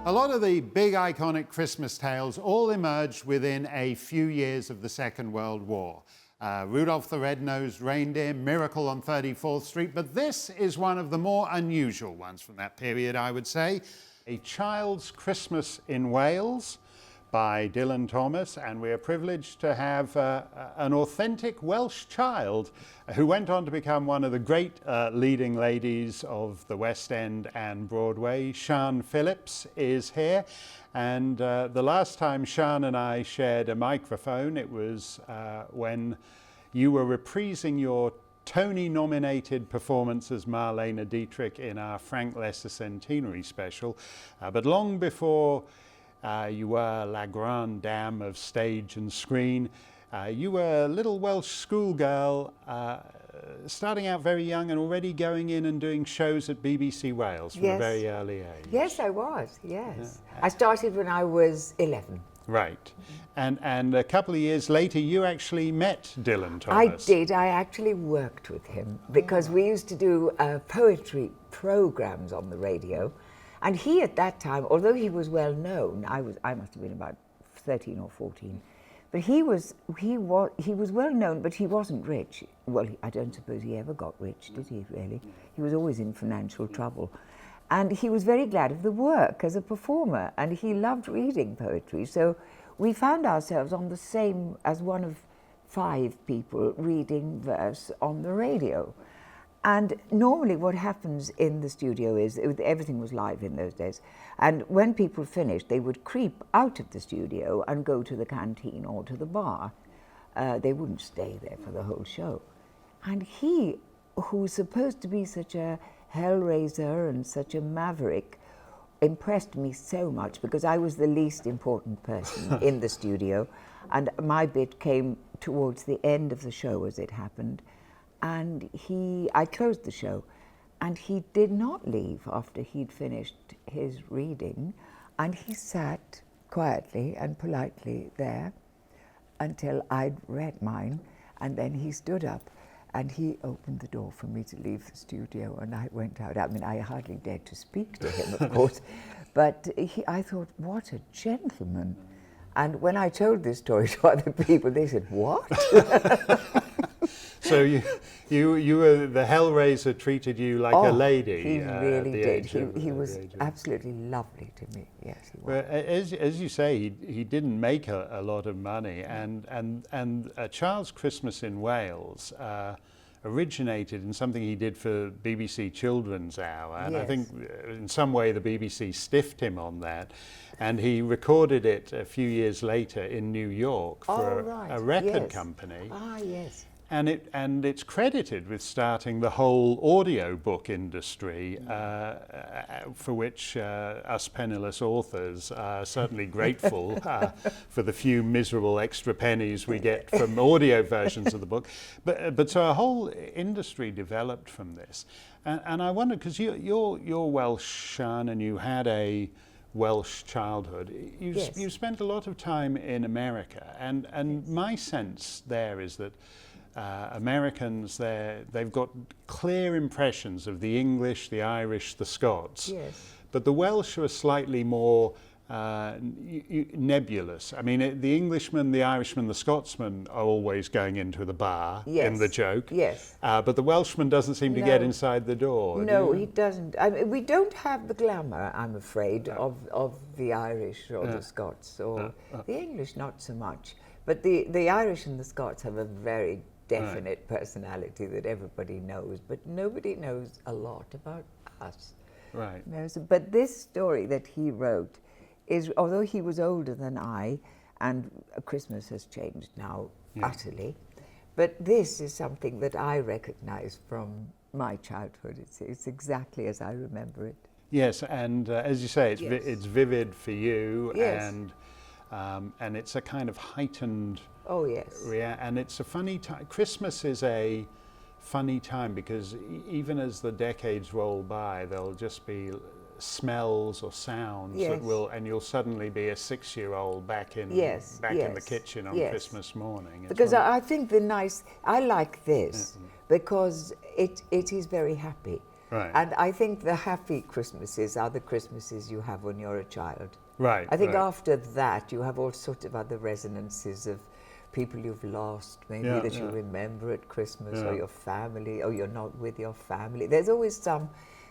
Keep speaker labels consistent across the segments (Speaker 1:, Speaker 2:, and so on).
Speaker 1: A lot of the big iconic Christmas tales all emerged within a few years of the Second World War. Rudolph the Red-Nosed Reindeer, Miracle on 34th Street, but this is one of the more unusual ones from that period, I would say. A Child's Christmas in Wales by Dylan Thomas, and we are privileged to have an authentic Welsh child who went on to become one of the great leading ladies of the West End and Broadway. Siân Phillips is here, and the last time Siân and I shared a microphone, it was when you were reprising your Tony-nominated performance as Marlene Dietrich in our Frank Lesser Centenary special, but long before you were La Grande Dame of stage and screen. You were a little Welsh schoolgirl, starting out very young and already going in and doing shows at BBC Wales from a very early age.
Speaker 2: Yes, I was, yes. Yeah. I started when I was 11.
Speaker 1: Right. And a couple of years later, you actually met Dylan Thomas.
Speaker 2: I did. I actually worked with him because we used to do poetry programs on the radio. And he, at that time, although he was well known, I must have been about 13 or 14, but he was well known, but he wasn't rich. Well, I don't suppose he ever got rich, did he, really? He was always in financial trouble. And he was very glad of the work as a performer, and he loved reading poetry. So we found ourselves on the same as one of 5 people reading verse on the radio. And normally what happens in the studio is, everything was live in those days, and when people finished, they would creep out of the studio and go to the canteen or to the bar. They wouldn't stay there for the whole show. And he, who's supposed to be such a hellraiser and such a maverick, impressed me so much because I was the least important person in the studio, and my bit came towards the end of the show as it happened. And I closed the show, and he did not leave after he'd finished his reading, and he sat quietly and politely there until I'd read mine, and then he stood up and he opened the door for me to leave the studio, and I went out. I mean, I hardly dared to speak to him, of course, but I thought, what a gentleman. And when I told this story to other people, they said, what?
Speaker 1: So you were, the Hellraiser treated you like a lady.
Speaker 2: He really did. He was absolutely lovely to me. Yes, he was.
Speaker 1: Well, as you say, he didn't make a lot of money, and A Child's Christmas in Wales originated in something he did for BBC Children's Hour, and I think in some way the BBC stiffed him on that, and he recorded it a few years later in New York for a record company.
Speaker 2: Ah, yes.
Speaker 1: And it's credited with starting the whole audio book industry, for which us penniless authors are certainly grateful for the few miserable extra pennies we get from audio versions of the book. But so a whole industry developed from this, and I wonder, because you're Welsh, Siân, and you had a Welsh childhood. You spent a lot of time in America, and my sense there is that Americans, they've got clear impressions of the English, the Irish, the Scots.
Speaker 2: Yes.
Speaker 1: But the Welsh are slightly more nebulous. I mean, the Englishman, the Irishman, the Scotsman are always going into the bar in the joke.
Speaker 2: Yes.
Speaker 1: But the Welshman doesn't seem to get inside the door.
Speaker 2: No, he doesn't. I mean, we don't have the glamour, I'm afraid, of the Irish or the Scots, or the English not so much. But the Irish and the Scots have a very definite personality that everybody knows, but nobody knows a lot about us.
Speaker 1: Right.
Speaker 2: But this story that he wrote is, although he was older than I, and Christmas has changed now utterly, but this is something that I recognize from my childhood. It's exactly as I remember it.
Speaker 1: Yes, and as you say, it's vivid for you, and it's a kind of heightened.
Speaker 2: Oh yes.
Speaker 1: And it's a funny time. Christmas is a funny time because even as the decades roll by, there'll just be smells or sounds that will, and you'll suddenly be a 6-year-old back in the kitchen on Christmas morning.
Speaker 2: Because I think I like this because it is very happy.
Speaker 1: Right.
Speaker 2: And I think the happy Christmases are the Christmases you have when you're a child.
Speaker 1: Right.
Speaker 2: I think
Speaker 1: right.
Speaker 2: after that you have all sorts of other resonances of people you've lost, maybe
Speaker 1: Yeah,
Speaker 2: that you
Speaker 1: yeah.
Speaker 2: remember at Christmas,
Speaker 1: Yeah.
Speaker 2: or your family, or you're not with your family. There's always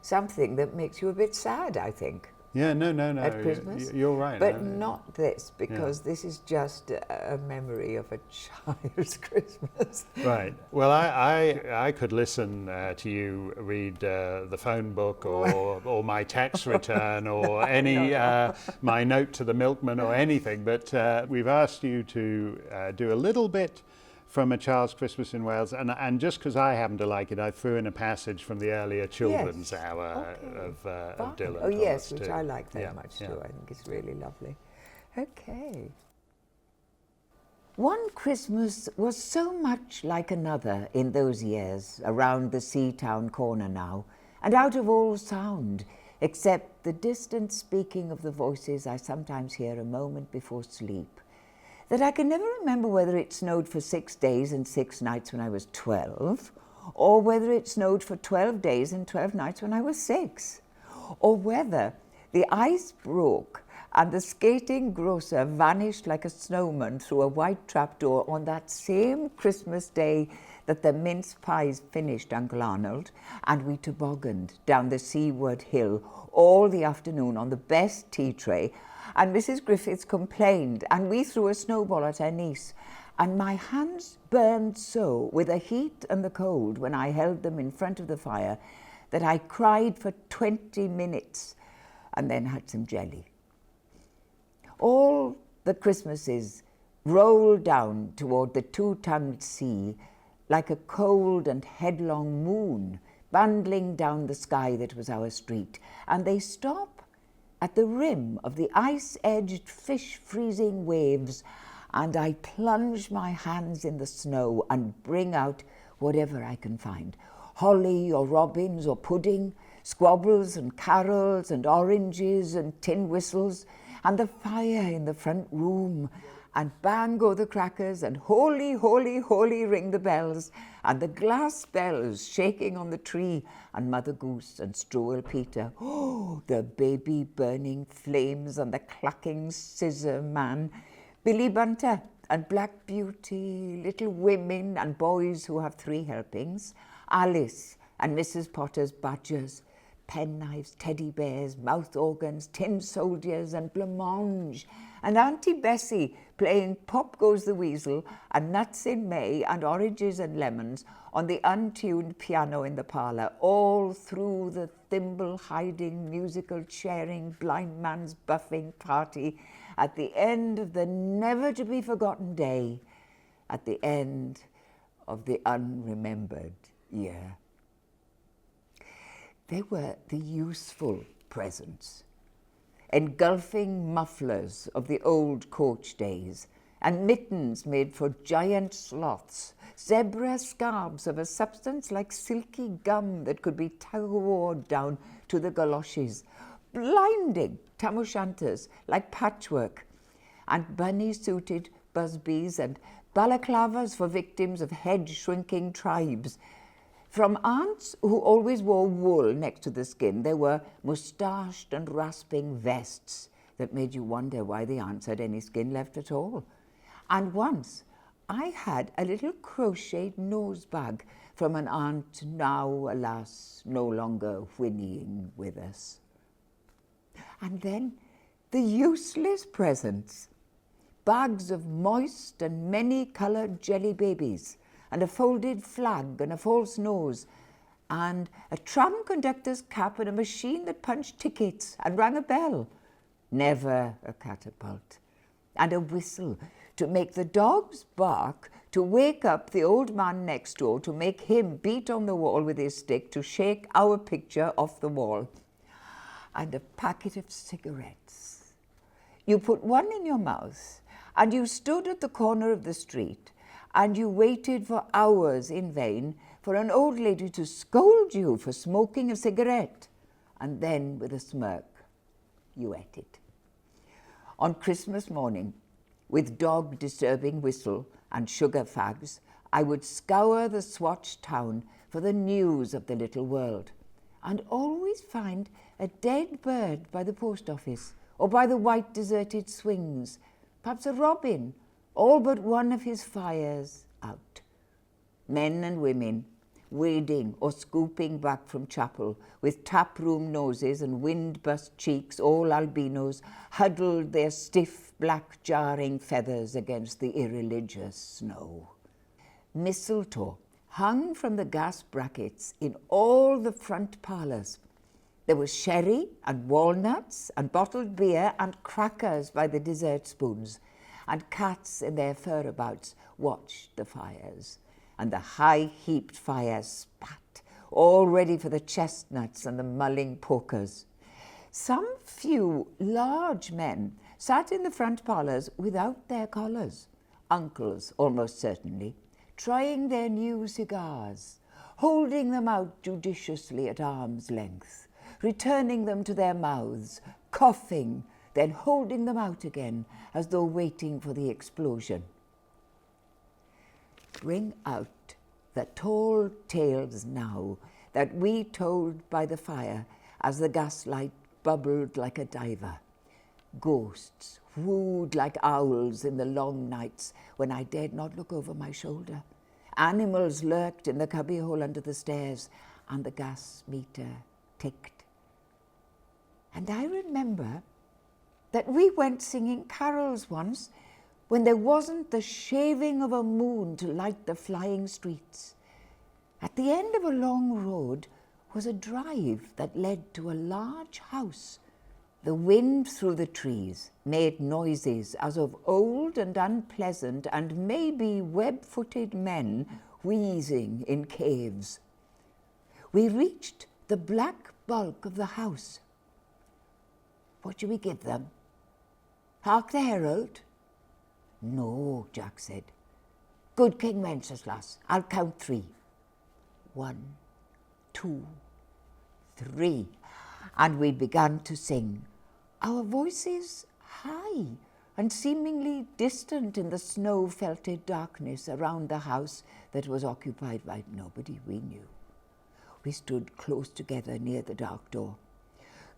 Speaker 2: something that makes you a bit sad, I think.
Speaker 1: Yeah, no.
Speaker 2: At Christmas.
Speaker 1: You're right.
Speaker 2: But not this, because this is just a memory of a child's Christmas.
Speaker 1: Right. Well, I could listen to you read the phone book or my tax return or any my note to the milkman or anything, but we've asked you to do a little bit from A Child's Christmas in Wales, and just because I happen to like it, I threw in a passage from the earlier children's hour of Dylan.
Speaker 2: Oh yes,
Speaker 1: Thomas
Speaker 2: which
Speaker 1: too.
Speaker 2: I like very
Speaker 1: Yeah,
Speaker 2: much
Speaker 1: yeah.
Speaker 2: too. I think it's really lovely. Okay. One Christmas was so much like another in those years, around the sea town corner now, and out of all sound, except the distant speaking of the voices I sometimes hear a moment before sleep, that I can never remember whether it snowed for 6 days and 6 nights when I was 12, or whether it snowed for 12 days and 12 nights when I was 6, or whether the ice broke and the skating grocer vanished like a snowman through a white trapdoor on that same Christmas day that the mince pies finished, Uncle Arnold, and we tobogganed down the seaward hill all the afternoon on the best tea tray, and Mrs. Griffiths complained, and we threw a snowball at her niece, and my hands burned so with the heat and the cold when I held them in front of the fire that I cried for 20 minutes and then had some jelly. All the Christmases rolled down toward the two-tongued sea like a cold and headlong moon bundling down the sky that was our street, and they stop at the rim of the ice-edged, fish-freezing waves, and I plunge my hands in the snow and bring out whatever I can find. Holly or robins or pudding, squabbles and carols and oranges and tin whistles, and the fire in the front room, and bang go the crackers, and holy, holy, holy ring the bells, and the glass bells shaking on the tree, and Mother Goose and Struwwel Peter. Oh, the baby burning flames and the clucking scissor man, Billy Bunter and Black Beauty, little women and boys who have 3 helpings, Alice and Mrs. Potter's badgers, penknives, teddy bears, mouth organs, tin soldiers and blancmange, and Auntie Bessie playing Pop Goes the Weasel and Nuts in May and Oranges and Lemons on the untuned piano in the parlour, all through the thimble-hiding, musical-chairing, blind man's buffing party at the end of the never-to-be-forgotten day, at the end of the unremembered year. They were the useful presents, engulfing mufflers of the old coach days, and mittens made for giant sloths, zebra scarves of a substance like silky gum that could be tug-of-warred down to the galoshes, blinding tam-o'-shanters like patchwork, and bunny-suited busbies and balaclavas for victims of head-shrinking tribes. From aunts who always wore wool next to the skin, there were moustached and rasping vests that made you wonder why the aunts had any skin left at all. And once I had a little crocheted nose bag from an aunt now, alas, no longer whinnying with us. And then the useless presents, bags of moist and many-coloured jelly babies, and a folded flag and a false nose, and a tram conductor's cap and a machine that punched tickets and rang a bell. Never a catapult. And a whistle to make the dogs bark, to wake up the old man next door, to make him beat on the wall with his stick to shake our picture off the wall. And a packet of cigarettes. You put one in your mouth, and you stood at the corner of the street, and you waited for hours in vain for an old lady to scold you for smoking a cigarette, and then with a smirk, you ate it. On Christmas morning, with dog-disturbing whistle and sugar fags, I would scour the swatched town for the news of the little world, and always find a dead bird by the post office or by the white deserted swings, perhaps a robin, all but one of his fires out. Men and women, wading or scooping back from chapel with taproom noses and wind-bust cheeks, all albinos, huddled their stiff black jarring feathers against the irreligious snow. Mistletoe hung from the gas brackets in all the front parlours. There was sherry and walnuts and bottled beer and crackers by the dessert spoons, and cats in their furabouts watched the fires, and the high-heaped fires spat, all ready for the chestnuts and the mulling pokers. Some few large men sat in the front parlours without their collars, uncles almost certainly, trying their new cigars, holding them out judiciously at arm's length, returning them to their mouths, coughing, then holding them out again as though waiting for the explosion. Bring out the tall tales now that we told by the fire as the gaslight bubbled like a diver. Ghosts wooed like owls in the long nights when I dared not look over my shoulder. Animals lurked in the cubbyhole under the stairs, and the gas meter ticked. And I remember that we went singing carols once when there wasn't the shaving of a moon to light the flying streets. At the end of a long road was a drive that led to a large house. The wind through the trees made noises as of old and unpleasant and maybe web-footed men wheezing in caves. We reached the black bulk of the house. What shall we give them? Hark the herald? No, Jack said. Good King Wenceslas, I'll count 3. 1, 2, 3. And we began to sing, our voices high and seemingly distant in the snow-felted darkness around the house that was occupied by nobody we knew. We stood close together near the dark door.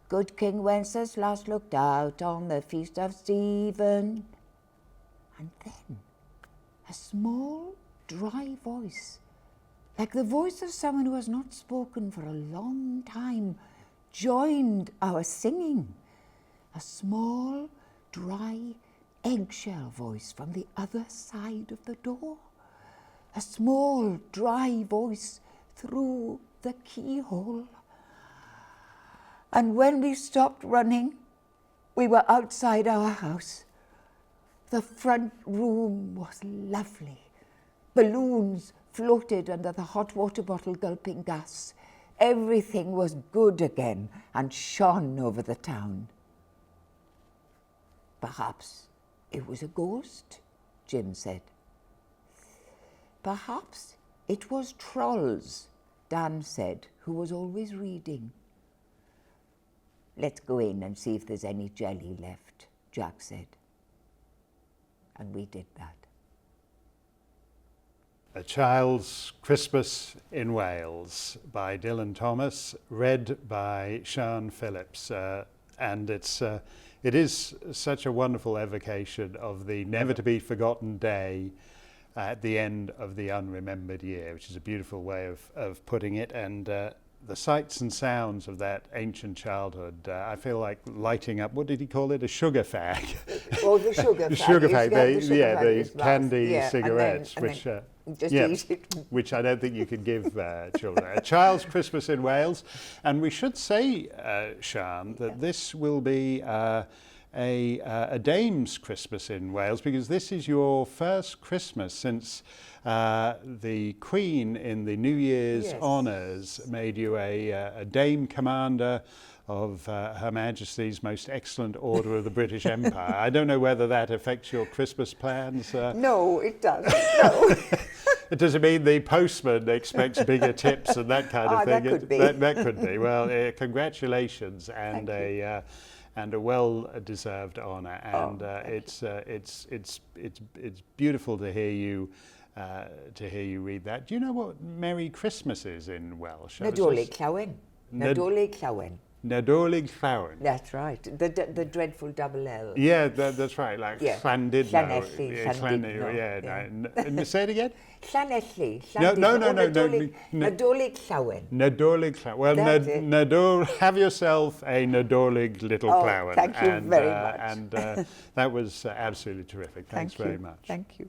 Speaker 2: Good King Wenceslas looked out on the feast of Stephen. And then a small, dry voice, like the voice of someone who has not spoken for a long time, joined our singing. A small, dry, eggshell voice from the other side of the door. A small, dry voice through the keyhole. And when we stopped running, we were outside our house. The front room was lovely. Balloons floated under the hot water bottle gulping gas. Everything was good again and shone over the town. Perhaps it was a ghost, Jim said. Perhaps it was trolls, Dan said, who was always reading. Let's go in and see if there's any jelly left, Jack said. And we did that.
Speaker 1: A Child's Christmas in Wales by Dylan Thomas, read by Siân Phillips. And it is such a wonderful evocation of the never-to-be-forgotten day at the end of the unremembered year, which is a beautiful way of putting it. And the sights and sounds of that ancient childhood, I feel like lighting up, what did he call it, a sugar fag?
Speaker 2: Oh, the sugar fag.
Speaker 1: The sugar fag, the candy cigarettes, which I don't think you can give children. A Child's Christmas in Wales. And we should say, Siân, that this will be a dame's Christmas in Wales, because this is your first Christmas since the Queen in the New Year's honours made you a Dame Commander of Her Majesty's Most Excellent Order of the British Empire. I don't know whether that affects your Christmas plans.
Speaker 2: No, it doesn't. No.
Speaker 1: Does it mean the postman expects bigger tips and that kind of thing?
Speaker 2: That could be.
Speaker 1: That could be. Well, congratulations and a well-deserved honour. And it's beautiful to hear you read that. Do you know what Merry Christmas is in Welsh?
Speaker 2: Nadolig Llawen. Nadolig Llawen.
Speaker 1: Nadolig Llawen.
Speaker 2: That's right. The dreadful double L.
Speaker 1: Yeah, that's right. Like Llandudno.
Speaker 2: Llanelli,
Speaker 1: Llandudno. Yeah. Say it again.
Speaker 2: Llanelli.
Speaker 1: No.
Speaker 2: Nadolig Llawen.
Speaker 1: Nadolig Llawen. Well, have yourself a Nadolig little Llawen.
Speaker 2: Thank you very much.
Speaker 1: And that was absolutely terrific. Thanks very much.
Speaker 2: Thank you.